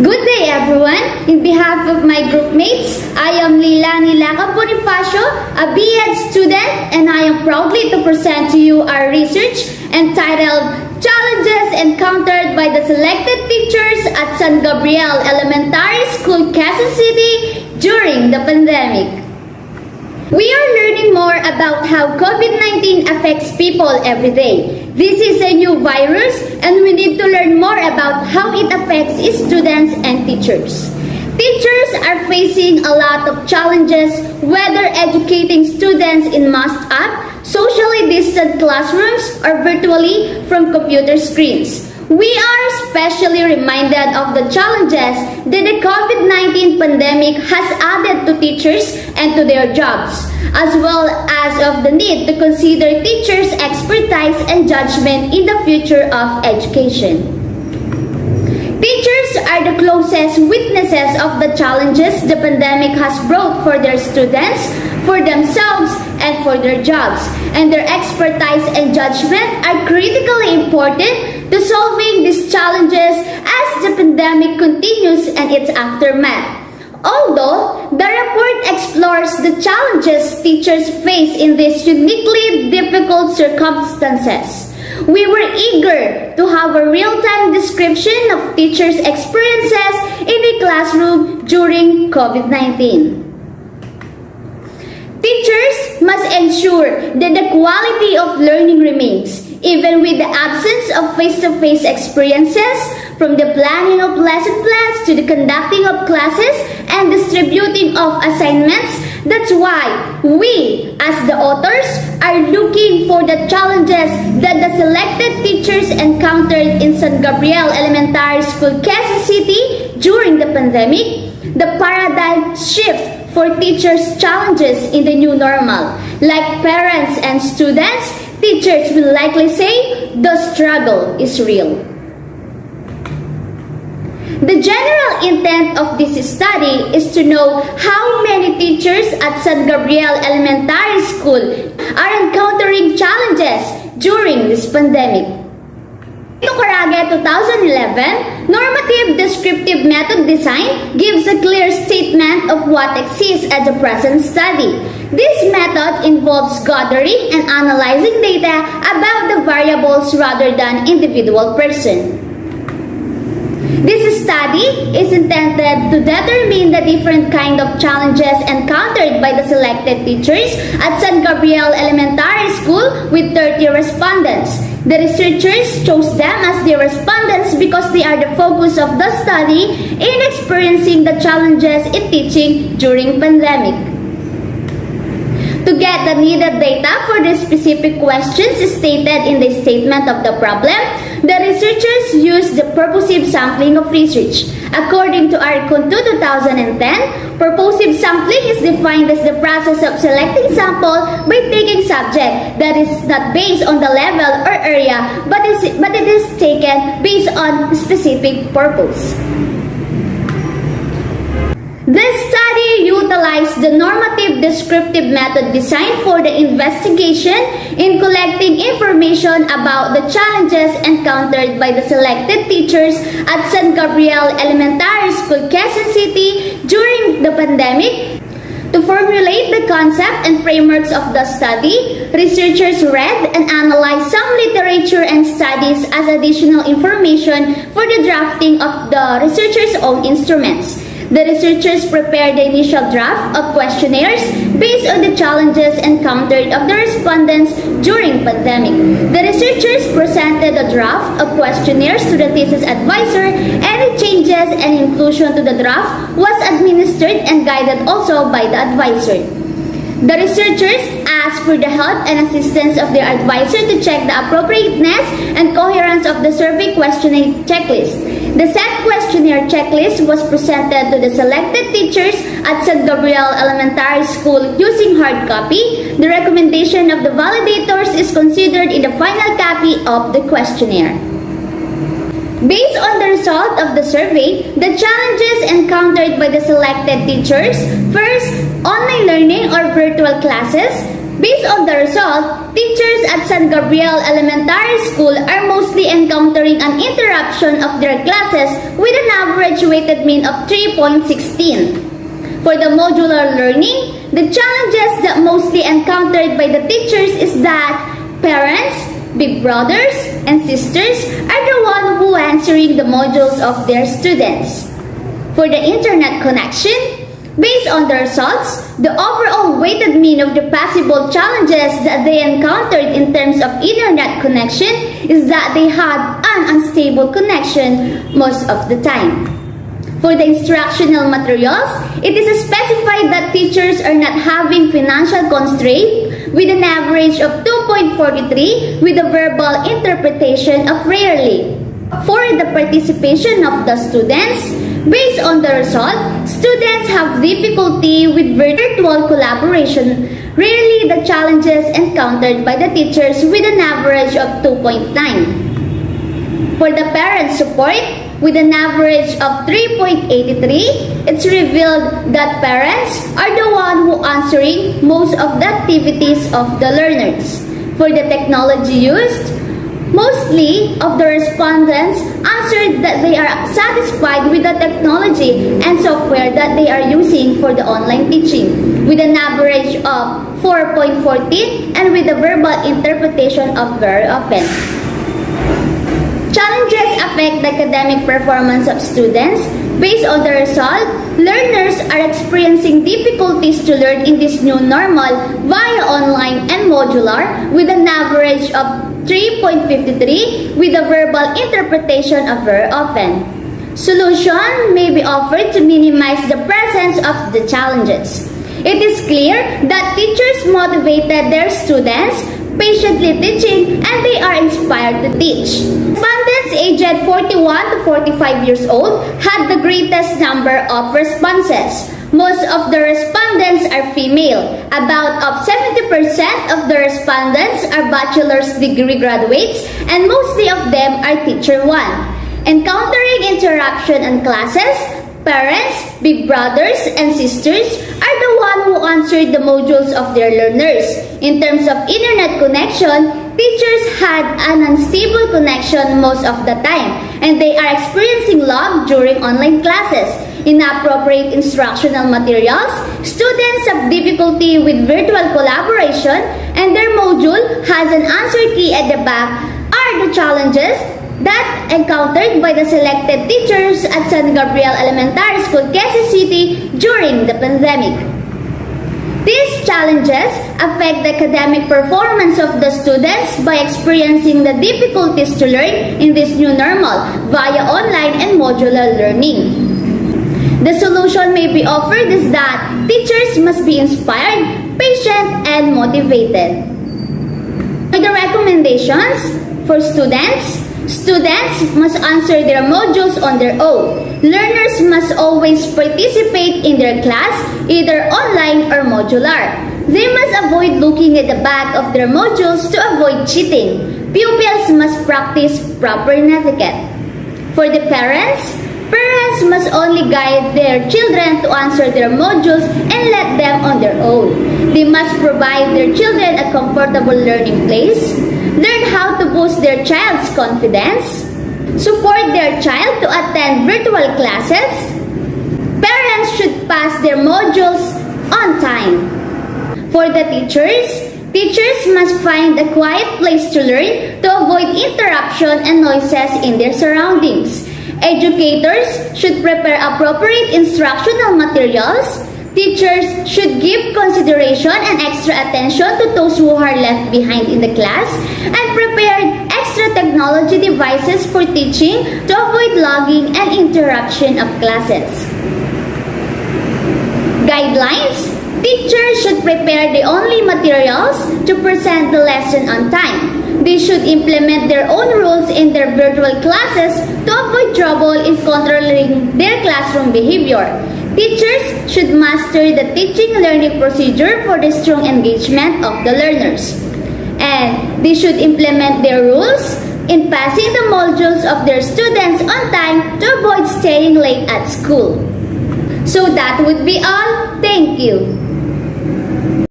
Good day, everyone. In behalf of my group mates, I am Lilani Laca Bonifacio, a B.Ed student, and I am proudly to present to you our research entitled Challenges Encountered by the Selected Teachers at San Gabriel Elementary School, Quezon City during the pandemic. We are learning more about how COVID-19 affects people every day. This is a new virus and we need to learn more about how it affects students and teachers. Teachers are facing a lot of challenges, whether educating students in masked up, socially distant classrooms, or virtually from computer screens. We are especially reminded of the challenges that the COVID-19 pandemic has added to teachers and to their jobs, as well as of the need to consider teachers' expertise and judgment in the future of education. Teachers are the closest witnesses of the challenges the pandemic has brought for their students, for themselves, and for their jobs, and their expertise and judgment are critically important to solving these challenges as the pandemic continues and its aftermath. Although the report explores the challenges teachers face in these uniquely difficult circumstances, we were eager to have a real-time description of teachers' experiences in the classroom during COVID-19. Teachers must ensure that the quality of learning remains, even with the absence of face-to-face experiences, from the planning of lesson plans to the conducting of classes and distributing of assignments. That's why we, as the authors, are looking for the challenges that the selected teachers encountered in San Gabriel Elementary School, Quezon City during the pandemic, the paradigm shift for teachers' challenges in the new normal. Like parents and students, teachers will likely say the struggle is real. The general intent of this study is to know how many teachers at San Gabriel Elementary School are encountering challenges during this pandemic. Tukarage 2011, Normative Descriptive Method Design gives a clear statement of what exists at the present study. This method involves gathering and analyzing data about the variables rather than individual person. This study is intended to determine the different kind of challenges encountered by the selected teachers at San Gabriel Elementary School with 30 respondents. The researchers chose them as their respondents because they are the focus of the study in experiencing the challenges in teaching during pandemic. To get the needed data for the specific questions stated in the statement of the problem, the researchers used the purposive sampling of research. According to ARCON 2010, purposive sampling is defined as the process of selecting sample by taking subject that is not based on the level or area, but it is taken based on specific purpose. This study utilized the normative descriptive method designed for the investigation in collecting information about the challenges encountered by the selected teachers at San Gabriel Elementary School, Quezon City during the pandemic. To formulate the concept and frameworks of the study, researchers read and analyzed some literature and studies as additional information for the drafting of the researchers' own instruments. The researchers prepared the initial draft of questionnaires based on the challenges encountered of the respondents during pandemic. The researchers presented a draft of questionnaires to the thesis advisor. Any changes and inclusion to the draft was administered and guided also by the advisor. The researchers asked for the help and assistance of their advisor to check the appropriateness and coherence of the survey questionnaire checklist. The said questionnaire checklist was presented to the selected teachers at San Gabriel Elementary School using hard copy. The recommendation of the validators is considered in the final copy of the questionnaire. Based on the result of the survey, the challenges encountered by the selected teachers: first, online learning or virtual classes. Based on the result, teachers at San Gabriel Elementary School are mostly encountering an interruption of their classes with an average average weighted mean of 3.16. For the modular learning, the challenges that mostly encountered by the teachers is that parents, big brothers, and sisters are the one who answering the modules of their students. For the internet connection, based on the results, the overall weighted mean of the possible challenges that they encountered in terms of internet connection is that they had an unstable connection most of the time. For the instructional materials, it is specified that teachers are not having financial constraint with an average of 2.43 with a verbal interpretation of rarely. For the participation of the students, based on the result, students have difficulty with virtual collaboration, rarely the challenges encountered by the teachers with an average of 2.9. For the parent support, with an average of 3.83, it's revealed that parents are the one who answering most of the activities of the learners. For the technology used, mostly of the respondents answered that they are satisfied with the technology and software that they are using for the online teaching, with an average of 4.14 and with a verbal interpretation of very often. Challenges affect the academic performance of students. Based on the result, learners are experiencing difficulties to learn in this new normal via online and modular with an average of 3.53 with a verbal interpretation of very often. Solution may be offered to minimize the presence of the challenges. It is clear that teachers motivated their students, patiently teaching, and they are inspired to teach. Respondents aged 41 to 45 years old had the greatest number of responses. Most of the respondents are female. About 70% of the respondents are bachelor's degree graduates, and mostly of them are teacher 1. Encountering interruption in classes, parents, big brothers, and sisters are the one who answered the modules of their learners. In terms of internet connection, teachers had an unstable connection most of the time, and they are experiencing lag during online classes. Inappropriate instructional materials, students have difficulty with virtual collaboration, and their module has an answer key at the back are the challenges that encountered by the selected teachers at San Gabriel Elementary School, Quezon City during the pandemic. These challenges affect the academic performance of the students by experiencing the difficulties to learn in this new normal via online and modular learning. The solution may be offered is that teachers must be inspired, patient, and motivated. For the recommendations for students, students must answer their modules on their own. Learners must always participate in their class, either online or modular. They must avoid looking at the back of their modules to avoid cheating. Pupils must practice proper etiquette. For the parents must only guide their children to answer their modules and let them on their own. They must provide their children a comfortable learning place, learn how to boost their child's confidence, support their child to attend virtual classes. Parents should pass their modules on time. For the teachers must find a quiet place to learn to avoid interruption and noises in their surroundings. Educators should prepare appropriate instructional materials. Teachers should give consideration and extra attention to those who are left behind in the class and prepare extra technology devices for teaching to avoid logging and interruption of classes. Guidelines: teachers should prepare the only materials to present the lesson on time. They should implement their own rules in their virtual classes to avoid trouble in controlling their classroom behavior. Teachers should master the teaching-learning procedure for the strong engagement of the learners. And they should implement their rules in passing the modules of their students on time to avoid staying late at school. So that would be all. Thank you.